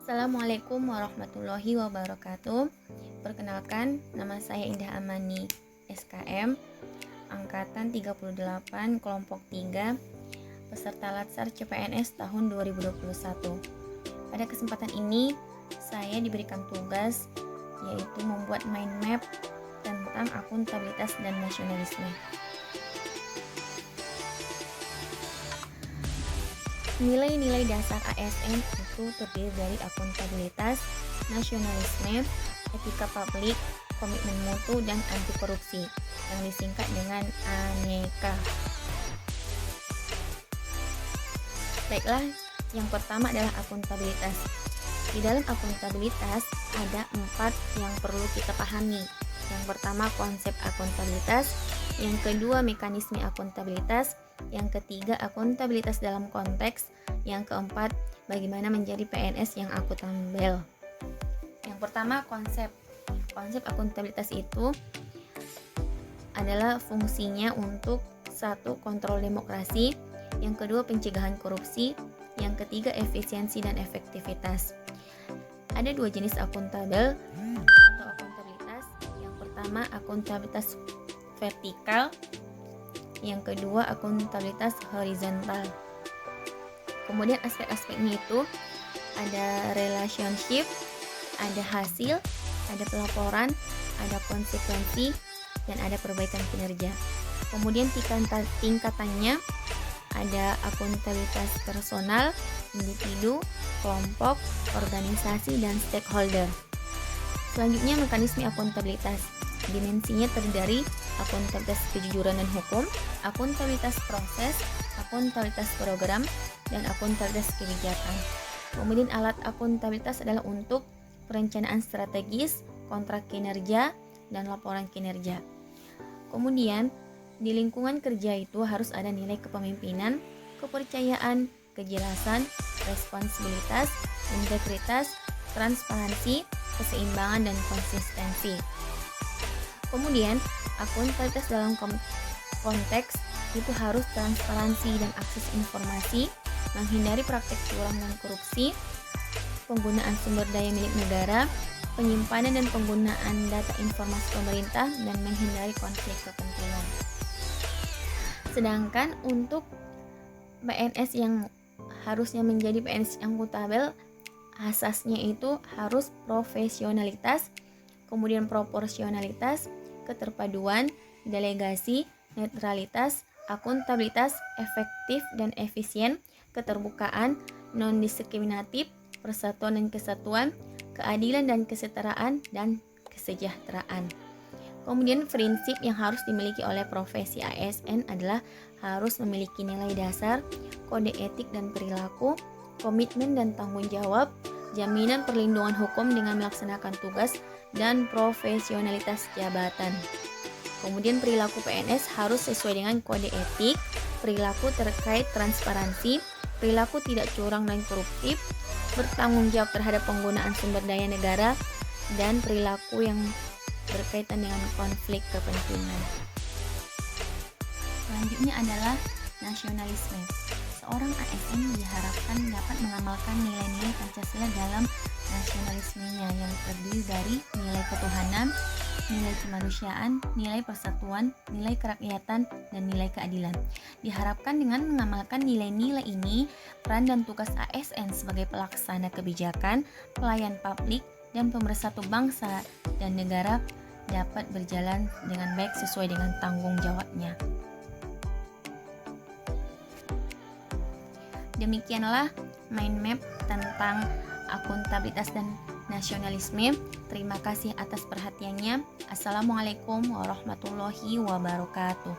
Assalamualaikum warahmatullahi wabarakatuh. Perkenalkan, nama saya Indah Amani, SKM, Angkatan 38, Kelompok 3, peserta Latsar CPNS tahun 2021. Pada kesempatan ini, saya diberikan tugas yaitu membuat mind map tentang akuntabilitas dan nasionalisme. Nilai-nilai dasar ASN itu terdiri dari akuntabilitas, nasionalisme, etika publik, komitmen mutu, dan anti korupsi yang disingkat dengan ANEKA. Baiklah, yang pertama adalah akuntabilitas. Di dalam akuntabilitas ada 4 yang perlu kita pahami. Yang pertama, konsep akuntabilitas. Yang kedua, mekanisme akuntabilitas. Yang ketiga, akuntabilitas dalam konteks. Yang keempat, bagaimana menjadi PNS yang akuntabel. Yang pertama, konsep. Konsep akuntabilitas itu adalah fungsinya untuk satu, kontrol demokrasi. Yang kedua, pencegahan korupsi. Yang ketiga, efisiensi dan efektivitas. Ada 2 jenis akuntabel atau akuntabilitas. Yang pertama, akuntabilitas vertikal. Yang kedua, akuntabilitas horizontal. Kemudian aspek-aspeknya itu ada relationship, ada hasil, ada pelaporan, ada konsekuensi, dan ada perbaikan kinerja. Kemudian tingkatannya ada akuntabilitas personal, individu, kelompok, organisasi, dan stakeholder. Selanjutnya, mekanisme akuntabilitas. Dimensinya terdiri dari akuntabilitas kejujuran dan hukum, akuntabilitas proses, akuntabilitas program, dan akuntabilitas kebijakan. Kemudian alat akuntabilitas adalah untuk perencanaan strategis, kontrak kinerja, dan laporan kinerja. Kemudian di lingkungan kerja itu harus ada nilai kepemimpinan, kepercayaan, kejelasan, responsibilitas, integritas, transparansi, keseimbangan, dan konsistensi. Kemudian, akuntabilitas dalam konteks itu harus transparansi dan akses informasi, menghindari praktik curang dan korupsi, penggunaan sumber daya milik negara, penyimpanan dan penggunaan data informasi pemerintah, dan menghindari konflik kepentingan. Sedangkan untuk PNS yang harusnya menjadi PNS yang akuntabel, asasnya itu harus profesionalitas, kemudian proporsionalitas, keterpaduan, delegasi, netralitas, akuntabilitas, efektif dan efisien, keterbukaan, non-diskriminatif, persatuan dan kesatuan, keadilan dan kesetaraan, dan kesejahteraan. Kemudian prinsip yang harus dimiliki oleh profesi ASN adalah harus memiliki nilai dasar, kode etik dan perilaku, komitmen dan tanggung jawab, jaminan perlindungan hukum dengan melaksanakan tugas, dan profesionalitas jabatan. Kemudian perilaku PNS harus sesuai dengan kode etik, perilaku terkait transparansi, perilaku tidak curang dan koruptif, bertanggung jawab terhadap penggunaan sumber daya negara, dan perilaku yang berkaitan dengan konflik kepentingan. Selanjutnya adalah nasionalisme. Seorang ASN diharapkan dapat mengamalkan nilai-nilai Pancasila dalam nasionalismenya yang terdiri dari nilai ketuhanan, nilai kemanusiaan, nilai persatuan, nilai kerakyatan, dan nilai keadilan. Diharapkan dengan mengamalkan nilai-nilai ini, peran dan tugas ASN sebagai pelaksana kebijakan, pelayan publik, dan pemersatu bangsa dan negara dapat berjalan dengan baik sesuai dengan tanggung jawabnya. Demikianlah mind map tentang akuntabilitas dan nasionalisme. Terima kasih atas perhatiannya. Assalamualaikum warahmatullahi wabarakatuh.